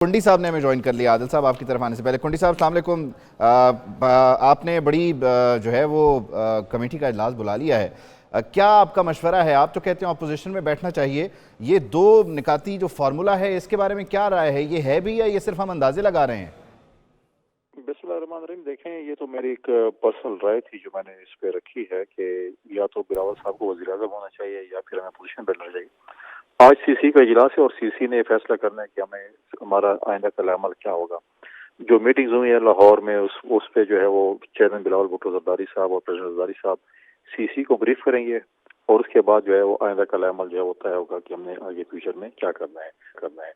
कुंडी साहब ने हमें ज्वाइन कर लिया। आदिल साहब आपकी तरफ आने से पहले, कुंडी साहब अस्सलाम वालेकुम। आपने बड़ी जो है वो कमेटी का इजलास बुला लिया है, क्या आपका मशवरा है? आप तो कहते हैं अपोजिशन में बैठना चाहिए, ये दो निकाती जो फार्मूला है इसके बारे में क्या राय है? ये है भी या ये सिर्फ हम अंदाजे लगा रहे हैं? बिस्मिल्लाहिर्रहमानिर्रहीम। देखें, ये तो मेरी एक पर्सनल राय थी जो मैंने इस पे रखी है कि या तो बिलावल साहब को वज़ीर आज़म होना चाहिए या फिर हमें पोजीशन बैठना चाहिए। आज सीसी का इजलास है और सीसी ने फैसला करना है कि हमें हमारा आइंदा का अमल क्या होगा। जो मीटिंग्स हुई है लाहौर में उस पे जो है वो चेयरमैन बिलावल भुट्टो जरदारी साहब और प्रेसिडेंट जरदारी साहब सीसी को ब्रीफ करेंगे और उसके बाद जो है वो आइंदा का अमल जो है वो तय होगा कि हमने आगे फ्यूचर में क्या करना है।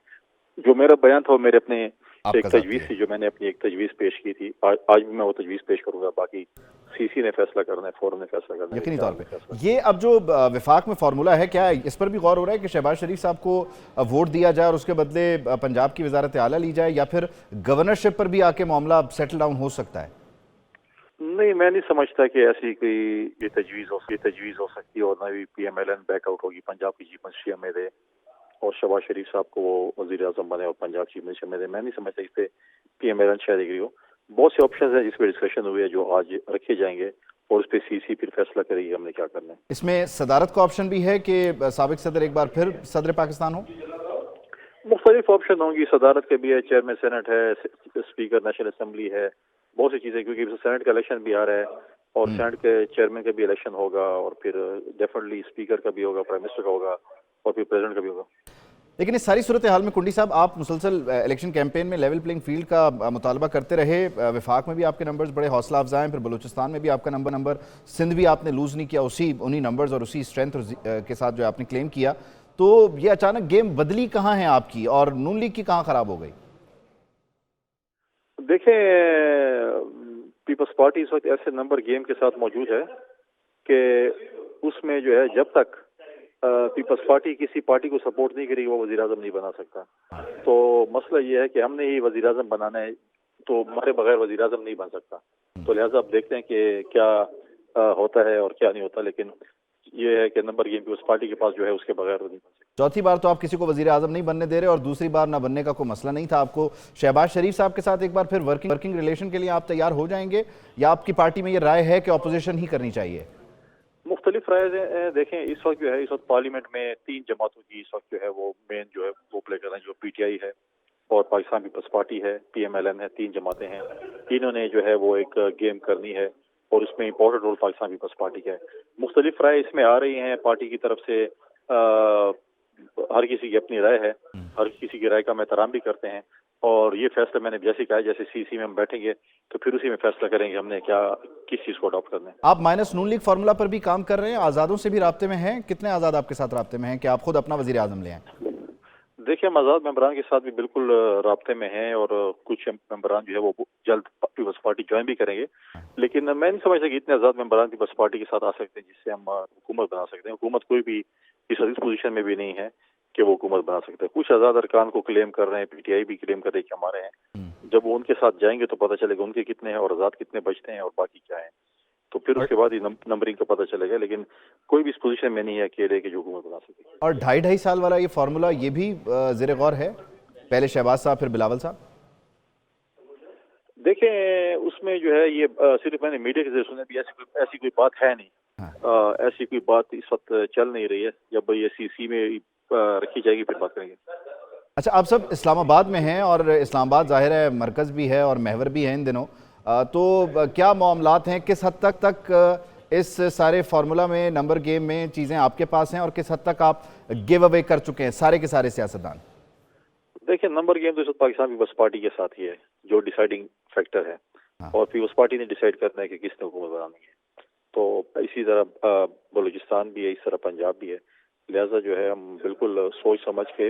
जो मेरा बयान था वो मेरे अपने एक तजवीज़ थी, जो मैंने अपनी एक तजवीज़ पेश की थी। आज भी मैं वो तजवीज़ पेश करूंगा। बाकी सीसी ने फैसला करना है, फौरन ने फैसला करना है यकीनी तौर पे। ये अब जो विफाक में फार्मूला है, क्या इस पर भी गौर हो रहा है कि शहबाज शरीफ साहब को वोट दिया जाए और उसके बदले पंजाब की वजारत आला ली जाए, या फिर गवर्नरशिप पर भी आके मामला सेटल डाउन हो सकता है? नहीं, मैं नहीं समझता कि ऐसी कोई ये तजवीज़ हो सकती है और ना भी PMLN बैकआउट होगी, पंजाब की चीफ मिनिस्ट्री हमें दे और शहबाज शरीफ साहब को वो वज़ीर आज़म बने और पंजाब चीफ मिनिस्टर में दे। मैं नहीं समझता इस पे PMLN शायद एग्री हो। बहुत से ऑप्शन है जिस पे डिस्कशन हुई है जो आज रखे जाएंगे और उस पे सीसी फिर फैसला करेगी हमने क्या करना है। इसमें सदारत का ऑप्शन भी है कि साबिक सदर एक बार फिर सदर पाकिस्तान हो? मुख्तलिफ ऑप्शन होंगी, सदारत के भी है, चेयरमैन सेनेट है, स्पीकर नेशनल असेंबली है, बहुत सी चीज़ें, क्योंकि सेनेट का इलेक्शन भी आ रहा है और सेनेट के चेयरमैन का भी इलेक्शन होगा और फिर डेफिनेटली स्पीकर का भी होगा, प्राइम मिनिस्टर का होगा और फिर प्रेसिडेंट का भी होगा। लेकिन इस सारी सूरत हाल में कुंडी साहब, आप मुसलसल इलेक्शन कैंपेन में लेवल प्लेइंग फील्ड का मुतालबा करते रहे। विफाक में भी आपके नंबर्स बड़े हौसला अफजा हैं, फिर बलूचिस्तान में भी आपका नंबर सिंध भी आपने लूज़ नहीं किया, उन्हीं नंबर्स और उसी स्ट्रेंथ के साथ जो आपने क्लेम किया। तो ये अचानक गेम बदली कहाँ है आपकी और नून लीग की कहाँ ख़राब हो गई? देखें, पीपल्स पार्टी इस वक्त ऐसे नंबर गेम के साथ मौजूद है कि उसमें जो है जब तक पीपल्स पार्टी किसी पार्टी को सपोर्ट नहीं करेगी वो वज़ीर आज़म नहीं बना सकता। तो मसला ये है कि हमने ही वज़ीर आज़म बनाना है, तो हमारे बगैर वज़ीर आज़म नहीं बन सकता। तो लिहाजा अब देखते हैं कि क्या होता है और क्या नहीं होता, लेकिन ये है कि नंबर गेम पीपल्स पार्टी के पास जो है उसके बगैर नहीं बन सकता। चौथी बार तो आप किसी को वज़ीर आज़म नहीं बनने दे रहे और दूसरी बार ना बनने का कोई मसला नहीं था आपको। शहबाज शरीफ साहब के साथ एक बार फिर वर्किंग रिलेशन के लिए आप तैयार हो जाएंगे, या आपकी पार्टी में ये राय है कि अपोजिशन ही करनी चाहिए? मुख्तलिफ राय देखें, इस वक्त पार्लियामेंट में 3 जमातों की इस वक्त जो है वो मेन जो है वो प्ले कर रहे हैं, जो PTI है और पाकिस्तान पीपल्स पार्टी है, PMLN है, 3 जमातें हैं। तीनों ने जो है वो एक गेम करनी है और उसमें इंपॉर्टेंट रोल पाकिस्तान पीपल्स पार्टी का है। मुख्तलिफ राय इसमें आ रही हैं, पार्टी की तरफ से हर किसी की अपनी राय है, हर किसी की राय का हम एहतराम भी करते हैं और ये फैसला मैंने जैसे कहा, जैसे सीसी में हम बैठेंगे तो फिर उसी में फैसला करेंगे हमने किस चीज़ को अडॉप्ट करना है। आप माइनस नून लीग फार्मूला पर भी काम कर रहे हैं, आज़ादों से भी राब्ते में हैं। कितने आज़ाद आपके साथ राब्ते में हैं कि आप खुद अपना वज़ीर आज़म ले आएं? देखिए, हम आज़ाद मेंबरान के साथ भी बिल्कुल राब्ते में हैं और कुछ मेंबरान जो है वो जल्द पीपल्स पार्टी ज्वाइन भी करेंगे, लेकिन मैं नहीं समझता कि इतने आज़ाद मेंबरान पीपल्स पार्टी के साथ आ सकते हैं जिससे हम हुकूमत बना सकते हैं। हुकूमत कोई भी इस पोजीशन में भी नहीं है कि वो हुकूमत बना सकते हैं। कुछ आज़ाद अरकान को क्लेम कर रहे हैं, PTI भी क्लेम कर रहे हैं कि हमारे हैं। जब वो उनके साथ जाएंगे तो पता चलेगा उनके कितने हैं और आज़ाद कितने बचते हैं और बाकी क्या है, तो फिर उसके बाद ही नंबरिंग का पता चलेगा। लेकिन कोई भी इस पोजीशन में नहीं है अकेले कि जो हुकूमत बना सके। और 2.5 साल वाला ये फार्मूला, ये भी ज़ेर गौर है, पहले शहबाज साहब फिर बिलावल साहब? देखें, उसमें जो है ये सिर्फ मैंने मीडिया के जरिए सुना भी, ऐसी कोई बात है नहीं। ऐसी कोई बात इस वक्त चल नहीं रही है। जब ये सीसी में रखी जाएगी फिर बात करेंगे। अच्छा, आप सब इस्लामाबाद में हैं और इस्लामाबाद ज़ाहिर है मरकज़ भी है और महवर भी है इन दिनों, तो क्या मामलात हैं? किस हद तक इस सारे फार्मूला में, नंबर गेम में चीज़ें आपके पास हैं और किस हद तक आप गिव अवे कर चुके हैं सारे के सारे सियासतदान? देखिए, नंबर गेम तो इस वक्त पाकिस्तान पीपल्स पार्टी के साथ ही है जो डिसाइडिंग फैक्टर है। और पीपल्स पार्टी ने डिसाइड करना है कि किसने हुकूमत बनानी है। तो इसी तरह बलूचिस्तान भी है, इस तरह पंजाब भी है। लिहाजा जो है हम बिल्कुल सोच समझ के,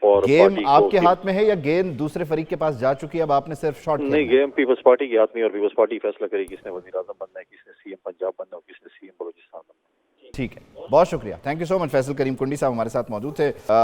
और गेम आपके हाथ में है या गेंद दूसरे फरीक के पास जा चुकी है, अब आपने सिर्फ शॉट? नहीं, गेम पीपल्स पार्टी के हाथ में और पीपल्स पार्टी फैसला करेगी किसने वज़ीर आज़म बनना है, किसने CM पंजाब बनना है और किसने CM बलूचिस्तान बनना है। ठीक है, बहुत शुक्रिया, thank you so much. Faisal Karim Kundi sahab हमारे साथ मौजूद थे।